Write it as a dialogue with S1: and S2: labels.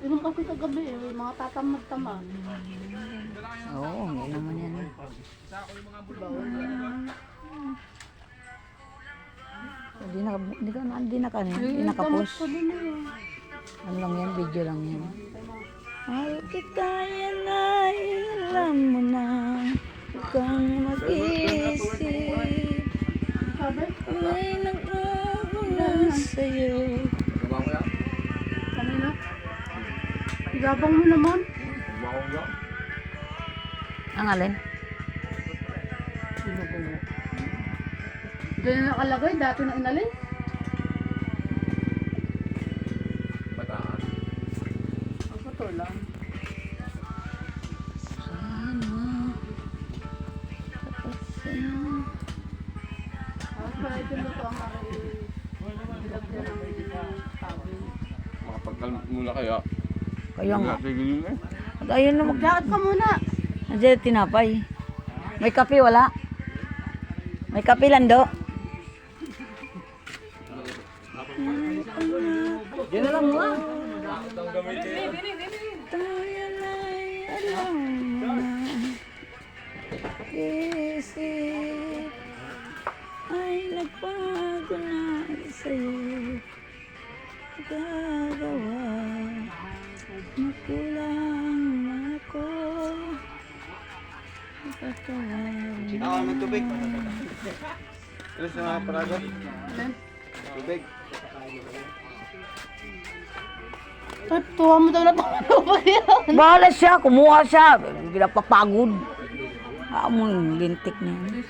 S1: Inom kasi kagabi eh, mga tatamad-tamad.
S2: Oo, hindi naman yan. Hindi nakapost. Ano lang yan, video lang yan. Mahal kita yan ay alam mo na. Huwag kang mag-isip. May nagbago na sa'yo.
S1: Kanina? Igabang mo naman.
S2: Ang alin?
S1: Sino ko mo? Diyan na nakalagay, dati na inalin.
S3: Bataan.
S1: Ang photo lang. Tapos pala ito luto ang bilag niya ng tabi.
S3: Makapagkalmot muna kaya.
S2: Kaya nga.
S3: Tigilin eh.
S2: At ayun na
S1: Jacket ka muna.
S2: Nandiyan tinapay. May kape wala? May kape lando? Diyan na lang mo ah. Tayo na'y alam mo na. Isip ay nagbago na sa'yo. Gagawa makulang ako.
S4: Ako ang tubig. Alis na mga parago. Tubig.
S1: Tuwa mo daw na pangalawa yan.
S2: Bahala siya, kumuha siya. Pinapapagod. Among lintik na yun.